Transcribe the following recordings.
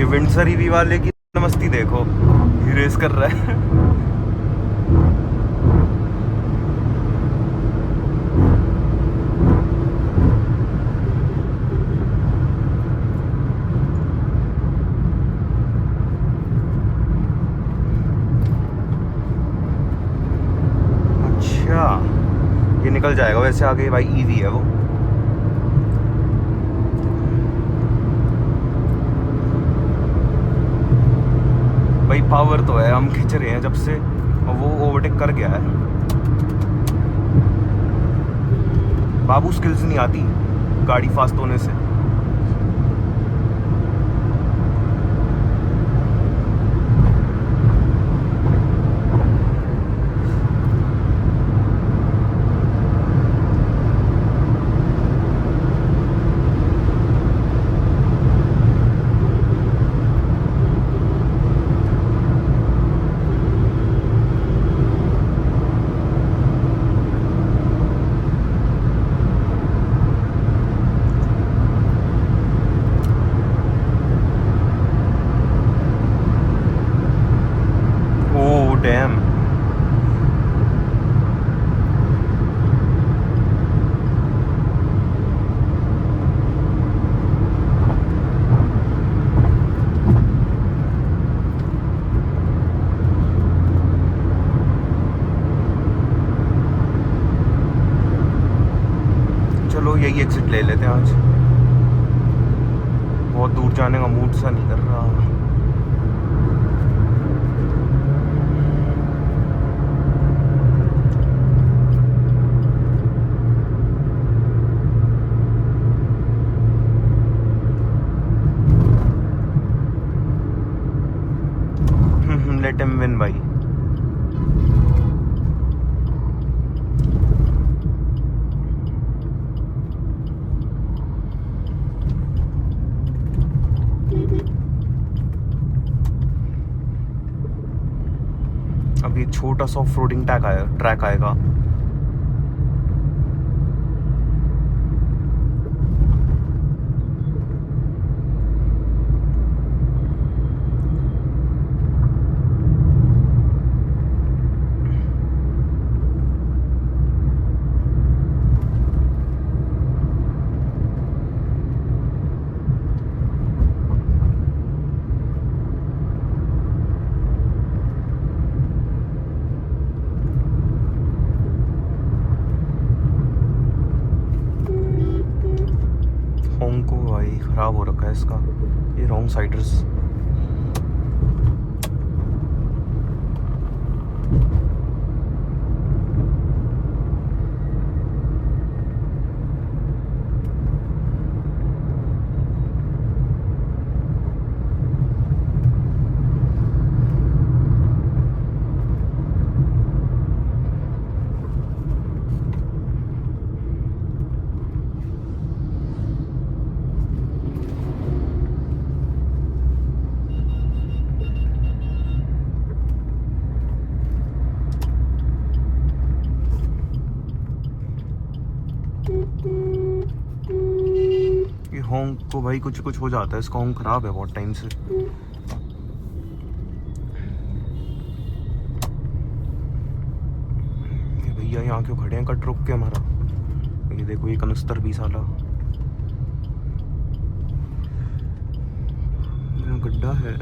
ये Windsor EV वाले की मस्ती देखो, ये रेस कर रहा है। अच्छा, ये निकल जाएगा वैसे आगे भाई, ईवी है वो। भाई पावर तो है, हम खींच रहे हैं जब से, और वो ओवरटेक कर गया है। बाबू स्किल्स नहीं आती गाड़ी फास्ट होने से। Oh damn. चलो यही एग्जिट ले लेते हैं आज, बहुत दूर जाने का मूड सा नहीं कर रहा। लेट हिम विन भाई। अब ये छोटा सा ऑफ रोडिंग ट्रैक आएगा। को भाई खराब हो रखा है इसका, ये रॉन्ग साइडर्स। ये होंग को भाई कुछ कुछ हो जाता है, इसका होंग खराब है बहुत टाइम से। ये भैया यहाँ क्यों खड़े हैं कट रुक के हमारा? ये देखो ये कनस्तर भी साला, गड्ढा है।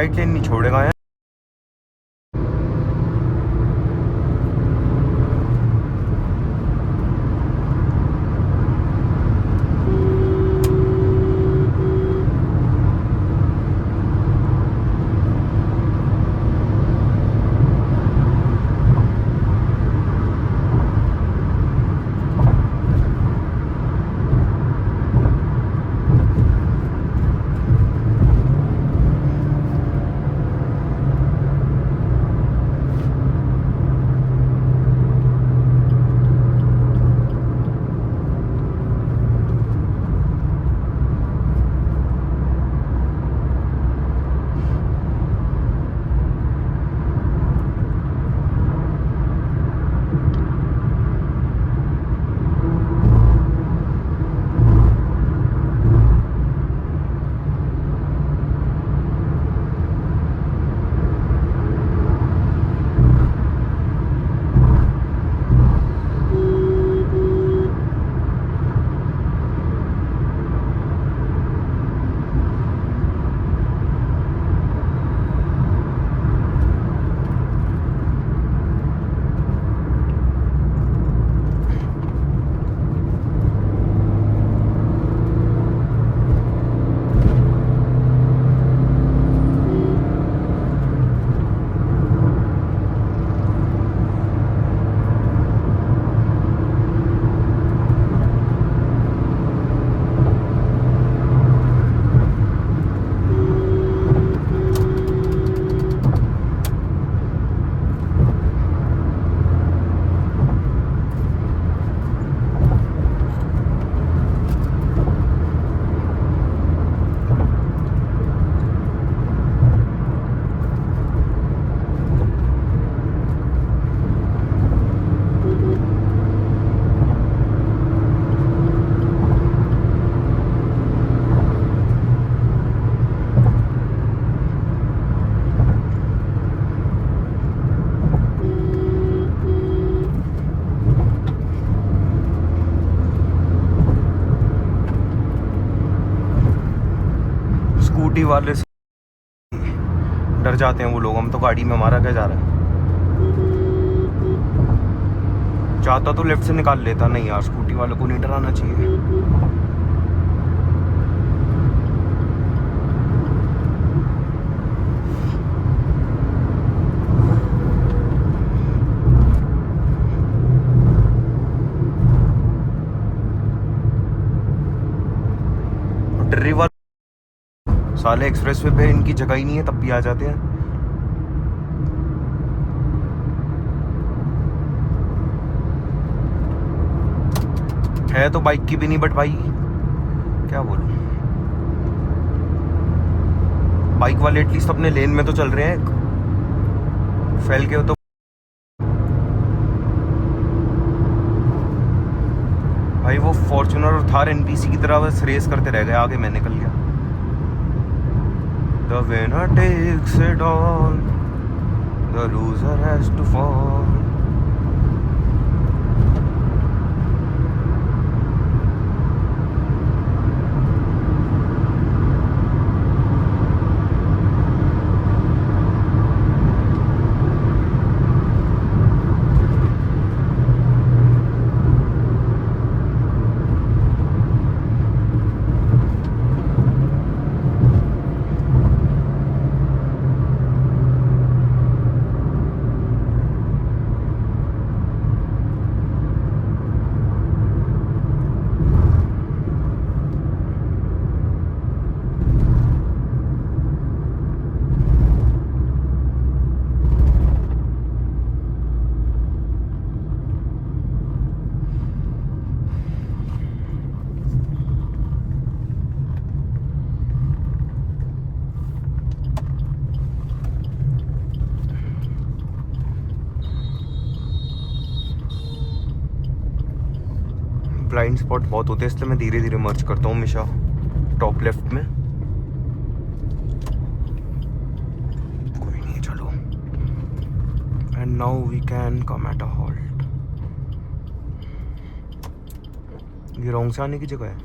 राइट लेन नहीं छोड़ेगा यार। स्कूटी वाले से डर जाते हैं वो लोग, हम तो गाड़ी में हमारा क्या जा रहा है। चाहता तो लेफ्ट से निकाल लेता, नहीं यार स्कूटी वालों को नहीं डराना चाहिए। ड्राइवर साले एक्सप्रेसवे पे इनकी जगह ही नहीं है, तब भी आ जाते हैं। है तो बाइक की भी नहीं, बट भाई क्या बोलूं, बाइक वाले एटलीस्ट अपने लेन में तो चल रहे हैं, फैल के हो तो। भाई वो फॉर्च्यूनर और थार एनपीसी की तरह बस रेस करते रह गए, आगे मैं निकल गया। The winner takes it all, the loser has to fall. Blind spot बहुत होते हैं, इसलिए मैं धीरे धीरे मर्ज करता हूँ हमेशा टॉप लेफ्ट में। कोई नहीं, चलो। And now we can come at a halt. ये रॉन्ग से आने की जगह है।